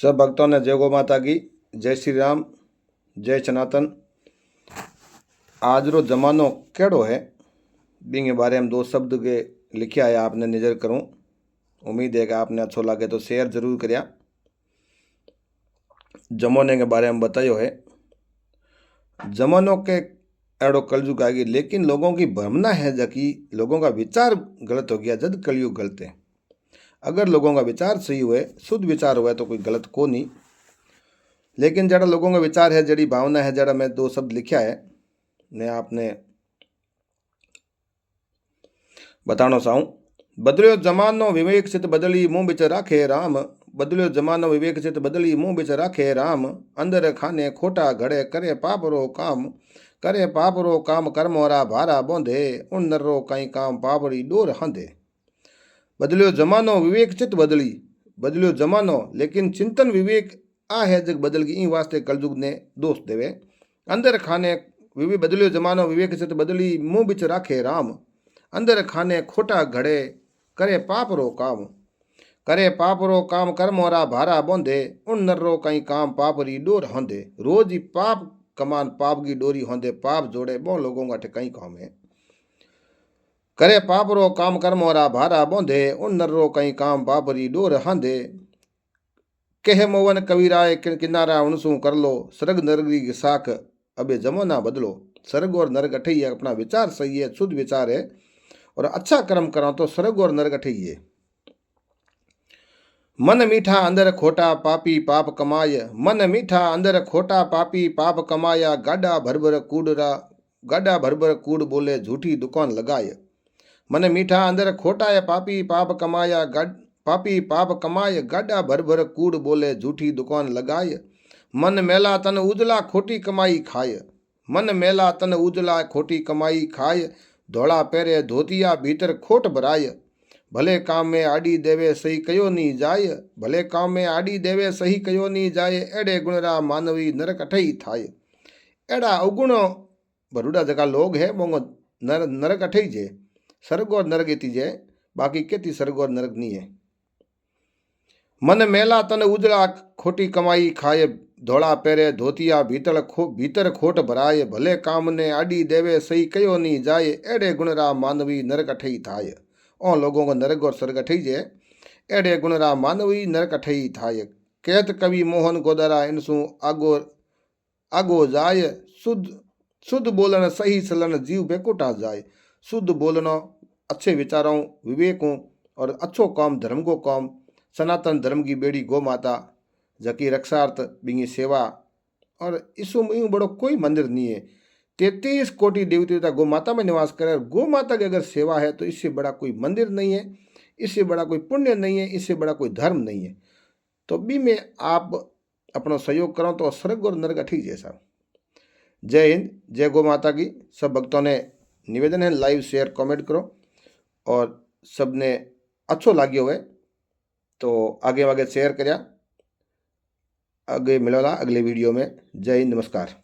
सब भक्तों ने जय गौ माता की, जय श्री राम, जय सनातन। आज रो जमानो केड़ो है बिंगे बारे में दो शब्द के लिखा है, आपने नजर करूं। उम्मीद है कि आपने अच्छो लगे तो शेयर जरूर करिया। जमाने के बारे में बतायो है। जमानों के एड़ो कलयुग आ गई, लेकिन लोगों की भ्रमना है जबकि लोगों का विचार गलत हो गया। जद कलयुग गलत है। अगर लोगों का विचार सही हुए, शुद्ध विचार हुए तो कोई गलत को नहीं। लेकिन जड़ा लोगों का विचार है, जड़ी भावना है, जड़ा मैं दो शब्द लिखा है, मैं आपने बताना चाहूँ। बदलियो जमानो विवेक चित बदली मुंह बिच राखे राम। बदलियो जमानो विवेक चित बदली मुंह बिच राखे राम। अंदर खाने खोटा घड़े करे पाप रो काम। करे पाप रो काम कर्मोरा भारा बोंधे। उन नर रो कई काम पापड़ी डोर हंधे। बदलियो जमानो विवेक चित बदली। बदलियो जमानो लेकिन चिंतन विवेक आ है जग बदल गई। इन वास्ते कलयुग ने दोष देवे। अंदर खाने बदलियो जमानो विवेक चित बदली मुंह बिच राखे राम। अंदर खाने खोटा घड़े करे पाप रो काम। करे पाप रो काम कर्मोरा भारा बोंधे। उन नर रो कई काम पापरी डोर होंदे। रोज ही पाप कमान पाप की डोरी होंदे। पाप जोड़े बहु लोगों का कई काम है। करे पाप रो काम कर्मोरा भारा बोंधे। उन नर रो कई काम पापरी डोर हांधे। कहे मोवन कबीराय किनारा उनसू कर लो। स्वर्ग नरक की साख अबे जमाना बदलो। स्वर्ग और नरक अठे ही है। अपना विचार सही है, शुद्ध विचार है और अच्छा कर्म करो तो स्वर्ग और नरक अठे ही है। मन मीठा अंदर खोटा पापी पाप कमाय। मन मीठा अंदर खोटा पापी पाप कमाया। गाडा भर भर कूड़ बोले झूठी दुकान लगाय। मन मीठा अंदर खोटा है पापी पाप कमाया। पापी पाप कमाय गाडा भर कूड़ बोले झूठी दुकान लगाय। मन मेला तन उजला खोटी कमाई खाय। मन मेला तन उजला खोटी कमाई खाय। धोला पैरे धोतिया भीतर खोट भराय। भले काम में आड़ी देवे सही कयो नहीं जाय। भले काम में आड़ी देवे सही कयो नहीं जाय। एड़े गुणरा मानवी नरक अठई थाय। एड़ा अवगुण भरूडा जगह लोग है मोंगो नरक अठई जे। स्वर्ग और नरक इति जे, बाकी केती स्वर्ग और नरक नहीं है। मन मेला तन उजला खोटी कमाई खाए। धोला पैरे धोतिया भीतर खोट भराए। भले काम ने आड़ी देवे सही कयो नहीं जाए। एड़े गुणरा मानवी नरक अठई थाय। ओ लोगों को नरक और स्वर्ग अठई जे। एड़े गुणरा मानवी नरक अठई थाय। कहत कवि मोहन गोदरा इनसू आगो आगो जाय। शुद्ध बोलन सही सलन जीव बेकुटा जाए। शुद्ध बोलनो, अच्छे विचारों, विवेकों और अच्छो काम धर्म को काम। सनातन धर्म की बेड़ी गौ माता जकी रक्षार्थ बिंगी सेवा। और इसमें बड़ो कोई मंदिर नहीं है। 33 कोटि देवी देवता गौ माता में निवास करे। गौ माता की अगर सेवा है तो इससे बड़ा कोई मंदिर नहीं है, इससे बड़ा कोई पुण्य नहीं है, इससे बड़ा कोई धर्म नहीं है। तो भी में आप अपना सहयोग करो तो स्वर्ग और नरक ठीक जैसा। जय हिंद, जय गौ माता की। सब भक्तों ने निवेदन है लाइव शेयर कमेंट करो और सबने अच्छो लाग्यो है तो आगे शेयर करिया। आगे मिलोला अगले वीडियो में। जय हिंद, नमस्कार।